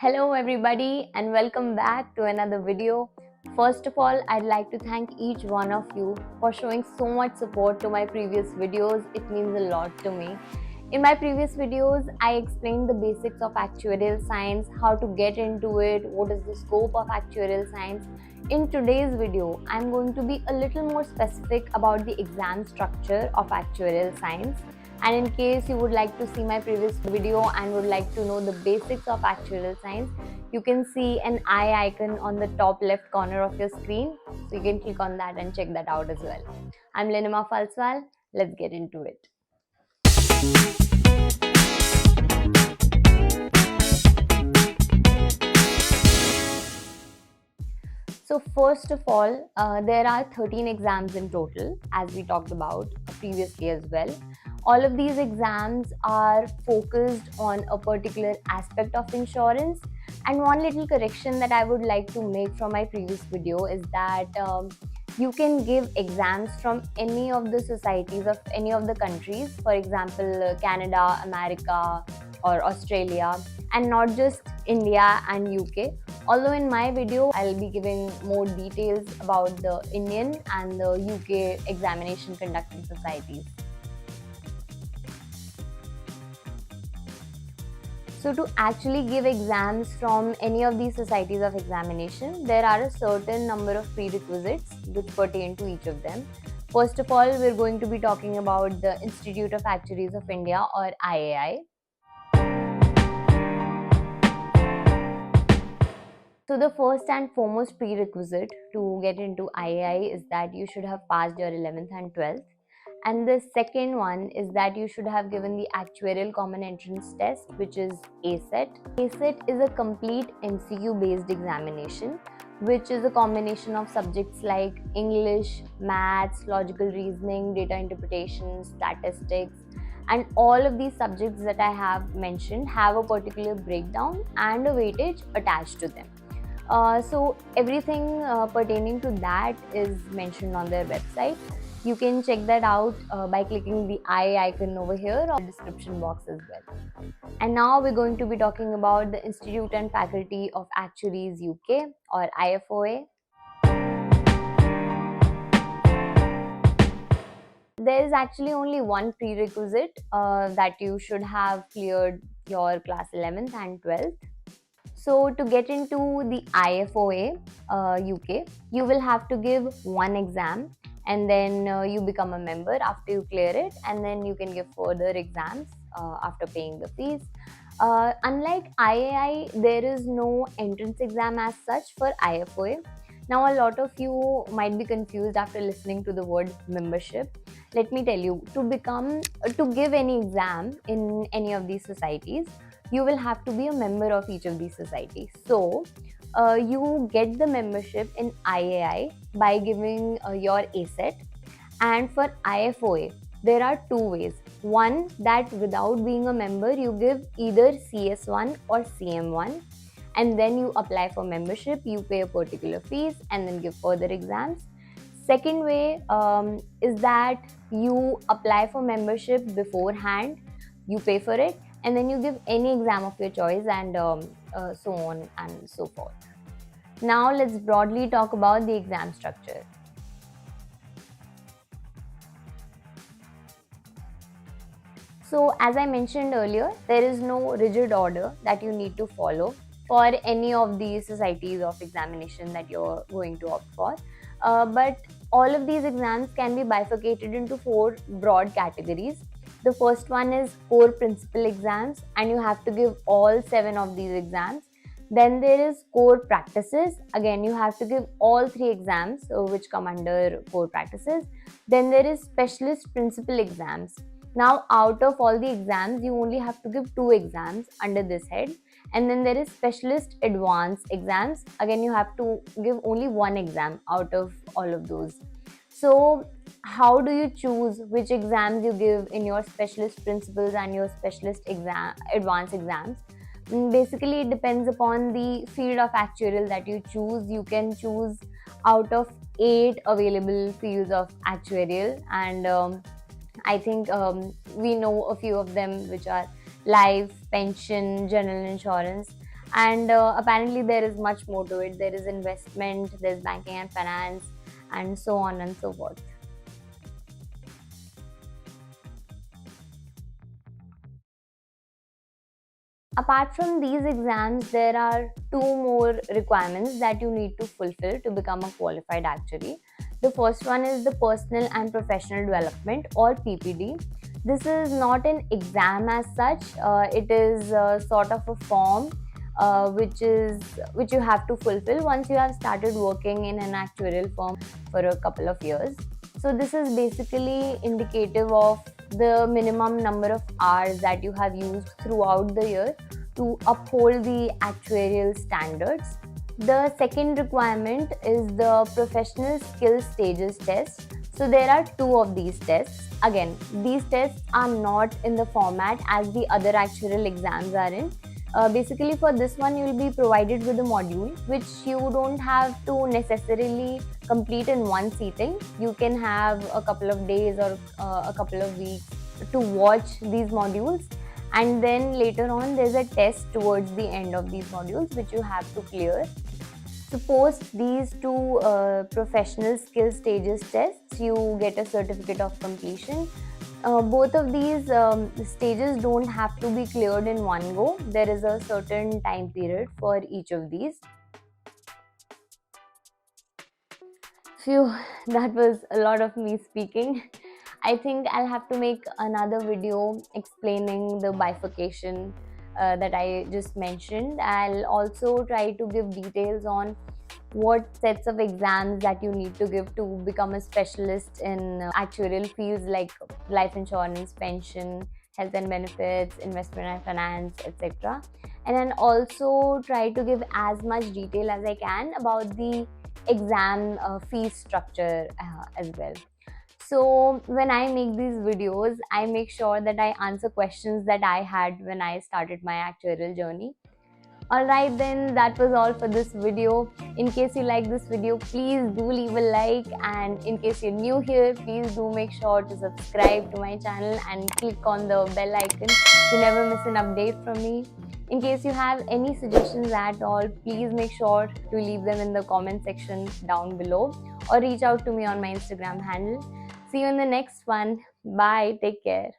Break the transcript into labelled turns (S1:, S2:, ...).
S1: Hello everybody and welcome back to another video. First of all, I'd like to thank each one of you for showing so much support to my previous videos. It means a lot to me. In my previous videos, I explained the basics of actuarial science, how to get into it, what is the scope of actuarial science. In today's video, I'm going to be a little more specific about the exam structure of actuarial science. And in case you would like to see my previous video and would like to know the basics of actuarial science, you can see an eye icon on the top left corner of your screen. So you can click on that and check that out as well. I'm Lenima Falswal. Let's get into it. So first of all, there are 13 exams in total, as we talked about previously as well. All of these exams are focused on a particular aspect of insurance. And one little correction that I would like to make from my previous video is that you can give exams from any of the societies of any of the countries, for example, Canada, America, or Australia, and not just India and UK. Although in my video, I'll be giving more details about the Indian and the UK examination conducting societies. So to actually give exams from any of these societies of examination, there are a certain number of prerequisites which pertain to each of them. First of all, we're going to be talking about the Institute of Actuaries of India, or IAI. So the first and foremost prerequisite to get into IAI is that you should have passed your 11th and 12th. And the second one is that you should have given the Actuarial Common Entrance Test, which is ACET. ACET is a complete MCQ based examination, which is a combination of subjects like English, maths, logical reasoning, data interpretation, statistics, and all of these subjects that I have mentioned have a particular breakdown and a weightage attached to them. So everything pertaining to that is mentioned on their website. You can check that out by clicking the eye icon over here or the description box as well. And now we're going to be talking about the Institute and Faculty of Actuaries UK, or IFOA. There is actually only one prerequisite that you should have cleared your class 11th and 12th. So to get into the IFOA UK, you will have to give one exam, and then you become a member after you clear it, and then you can give further exams after paying the fees. Unlike IAI, there is no entrance exam as such for IFOA. Now, a lot of you might be confused after listening to the word membership. Let me tell you, to give any exam in any of these societies, you will have to be a member of each of these societies. So, you get the membership in IAI by giving your ACET, and for IFOA, there are two ways. One, that without being a member, you give either CS1 or CM1, and then you apply for membership, you pay a particular fees, and then give further exams. Second way is that you apply for membership beforehand, you pay for it, and then you give any exam of your choice, and so on and so forth. Now let's broadly talk about the exam structure. So as I mentioned earlier, there is no rigid order that you need to follow for any of these societies of examination that you're going to opt for. But all of these exams can be bifurcated into four broad categories. The first one is core principal exams, and you have to give all 7 of these exams. Then there is core practices. Again, you have to give all 3 exams which come under core practices. Then there is specialist principal exams. Now, out of all the exams, you only have to give 2 exams under this head. And then there is specialist advanced exams. Again, you have to give only 1 exam out of all of those. So how do you choose which exams you give in your specialist principles and your specialist advanced exams? Basically, it depends upon the field of actuarial that you choose. You can choose out of 8 available fields of actuarial, and I think we know a few of them, which are life, pension, general insurance. And apparently there is much more to it. There is investment, there's banking and finance, and so on and so forth. Apart from these exams, there are two more requirements that you need to fulfill to become a qualified actuary. The first one is the personal and professional development, or PPD. This is not an exam as such. It is sort of a form which you have to fulfill once you have started working in an actuarial firm for a couple of years. So this is basically indicative of the minimum number of hours that you have used throughout the year to uphold the actuarial standards. The second requirement is the professional skill stages test. So there are two of these tests. Again, these tests are not in the format as the other actuarial exams are in. Basically, for this one, you will be provided with a module which you don't have to necessarily complete in one sitting. You can have a couple of days or a couple of weeks to watch these modules, and then later on there's a test towards the end of these modules which you have to clear. So post these two professional skill stages tests, you get a certificate of completion. Both of these stages don't have to be cleared in one go. There is a certain time period for each of these. Phew, that was a lot of me speaking. I think I'll have to make another video explaining the bifurcation that I just mentioned. I'll also try to give details on what sets of exams that you need to give to become a specialist in actuarial fields like life insurance, pension, health and benefits, investment and finance, etc. And then also try to give as much detail as I can about the exam fee structure as well. So when I make these videos, I make sure that I answer questions that I had when I started my actuarial journey. Alright then, that was all for this video. In case you like this video, please do leave a like, and in case you're new here, please do make sure to subscribe to my channel and click on the bell icon to never miss an update from me. In case you have any suggestions at all, please make sure to leave them in the comment section down below, or reach out to me on my Instagram handle. See you in the next one. Bye. Take care.